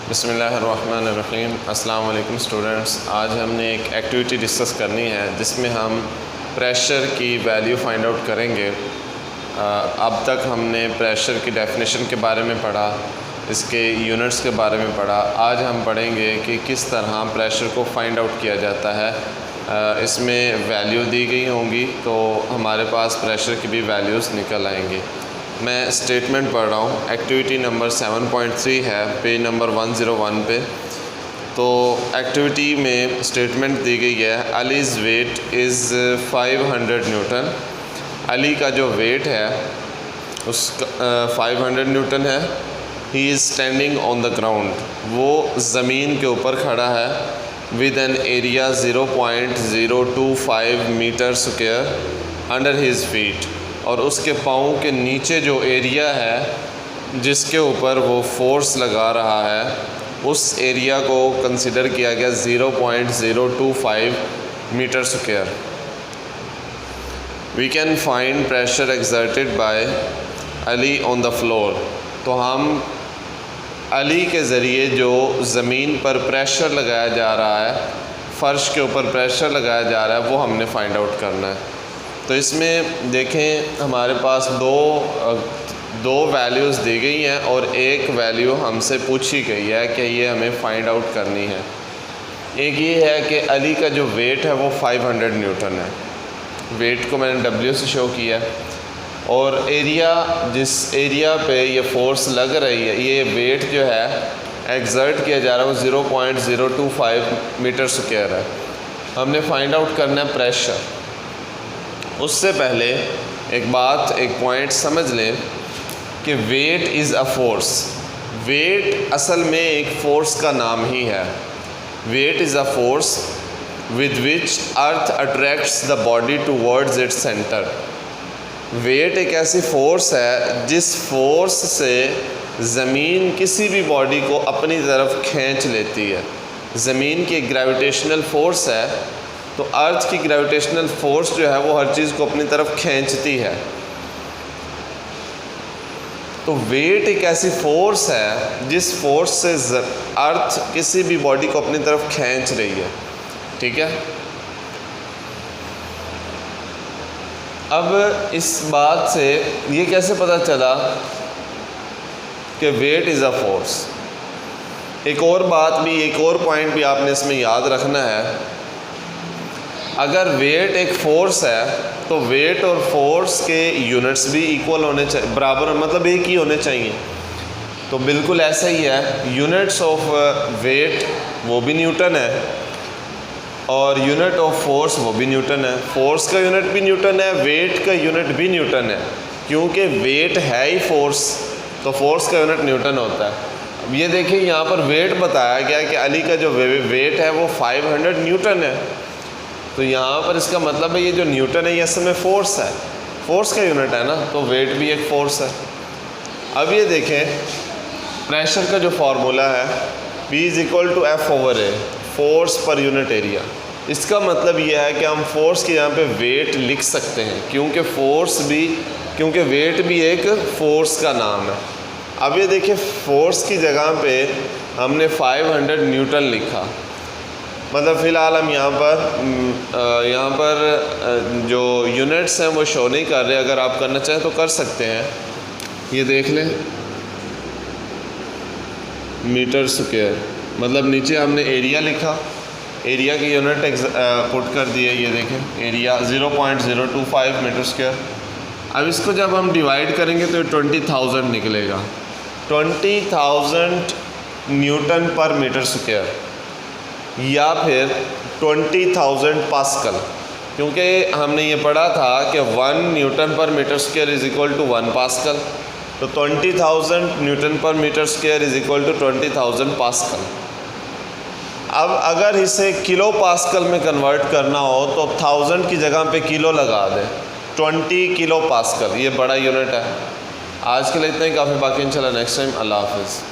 बिस्मिल्लाहिर्रहमानिर्रहीम। अस्सलाम वालेकुम स्टूडेंट्स। आज हमने एक एक्टिविटी डिस्कस करनी है जिसमें हम प्रेशर की वैल्यू फाइंड आउट करेंगे। अब तक हमने प्रेशर की डेफिनेशन के बारे में पढ़ा, इसके यूनिट्स के बारे में पढ़ा। आज हम पढ़ेंगे कि किस तरह प्रेशर को फाइंड आउट किया जाता है। इसमें वैल्यू दी गई होंगी तो हमारे पास प्रेशर की भी वैल्यूज़ निकल आएंगी। मैं स्टेटमेंट पढ़ रहा हूँ। एक्टिविटी नंबर 7.3 है, पेज नंबर 101 पे। तो एक्टिविटी में स्टेटमेंट दी गई है, Ali's weight is 500 newton. Ali का जो वेट है उसका 500 न्यूटन है। He is standing on the ground, वो ज़मीन के ऊपर खड़ा है। With an area 0.025 metre square under his feet, और उसके पाँव के नीचे जो एरिया है जिसके ऊपर वो फोर्स लगा रहा है उस एरिया को कंसिडर किया गया 0.025 metre square. We can find pressure exerted by Ali on the floor. तो हम अली के ज़रिए जो ज़मीन पर प्रेशर लगाया जा रहा है, फ़र्श के ऊपर प्रेशर लगाया जा रहा है, वो हमने फाइंड आउट करना है। तो इसमें देखें हमारे पास दो वैल्यूज़ दी गई हैं और एक वैल्यू हमसे पूछी गई है कि ये हमें फाइंड आउट करनी है। एक ये है कि अली का जो वेट है वो 500 न्यूटन है। वेट को मैंने W से शो किया है, और एरिया, जिस एरिया पे ये फोर्स लग रही है, ये वेट जो है एक्सर्ट किया जा रहा है वो 0.025 मीटर स्क्वायर है। हमने फाइंड आउट करना है प्रेशर। उससे पहले एक पॉइंट समझ लें कि weight is a force. Weight असल में एक फ़ोर्स का नाम ही है। Weight is a force with which earth attracts the body towards its centre. Weight एक ऐसी फ़ोर्स है जिस फोर्स से ज़मीन किसी भी बॉडी को अपनी तरफ खींच लेती है। ज़मीन की एक ग्रेविटेशनल फ़ोर्स है, तो अर्थ की ग्रेविटेशनल फोर्स जो है वो हर चीज़ को अपनी तरफ खींचती है। तो वेट एक ऐसी फोर्स है जिस फोर्स से अर्थ किसी भी बॉडी को अपनी तरफ खींच रही है। ठीक है। अब इस बात से ये कैसे पता चला कि वेट इज़ अ फोर्स? एक और पॉइंट भी आपने इसमें याद रखना है। अगर वेट एक फ़ोर्स है तो वेट और फोर्स के यूनिट्स भी इक्वल होने चाहिए, बराबर, मतलब एक ही होने चाहिए। तो बिल्कुल ऐसा ही है। यूनिट्स ऑफ वेट वो भी न्यूटन है और यूनिट ऑफ फोर्स वो भी न्यूटन है। फोर्स का यूनिट भी न्यूटन है, वेट का यूनिट भी न्यूटन है। क्योंकि वेट है ही फोर्स, तो फोर्स का यूनिट न्यूटन होता है। अब ये देखिए यहाँ पर वेट बताया गया कि अली का जो वेट है वो 500 न्यूटन है। तो यहाँ पर इसका मतलब है ये जो न्यूटन है ये असल में फोर्स है, फोर्स का यूनिट है ना, तो वेट भी एक फोर्स है। अब ये देखें प्रेशर का जो फार्मूला है P = F/A, force per unit area. इसका मतलब ये है कि हम फोर्स के यहाँ पे वेट लिख सकते हैं, क्योंकि वेट भी एक फोर्स का नाम है। अब ये देखिए फोर्स की जगह पे हमने 500 न्यूटन लिखा। मतलब फ़िलहाल हम यहाँ पर जो यूनिट्स हैं वो शो नहीं कर रहे। अगर आप करना चाहें तो कर सकते हैं। ये देख लें, मीटर स्क्वायर, मतलब नीचे हमने एरिया लिखा, एरिया की यूनिट पुट कर दिए। ये देखें एरिया 0.025 मीटर स्क्वायर। अब इसको जब हम डिवाइड करेंगे तो 20,000 निकलेगा। 20,000 न्यूटन पर मीटर स्क्वायर, या फिर 20,000 पास्कल, क्योंकि हमने ये पढ़ा था कि 1 newton per metre square is equal to 1 pascal. तो 20,000 newton per metre square is equal to 20,000 pascal. अब अगर इसे किलो पास्कल में कन्वर्ट करना हो तो 1000 की जगह पे किलो लगा दें, 20 किलो पास्कल, ये बड़ा यूनिट है। आज के लिए इतना ही काफ़ी, बाकी इंशाल्लाह नेक्स्ट टाइम। अल्लाह हाफ़िज़।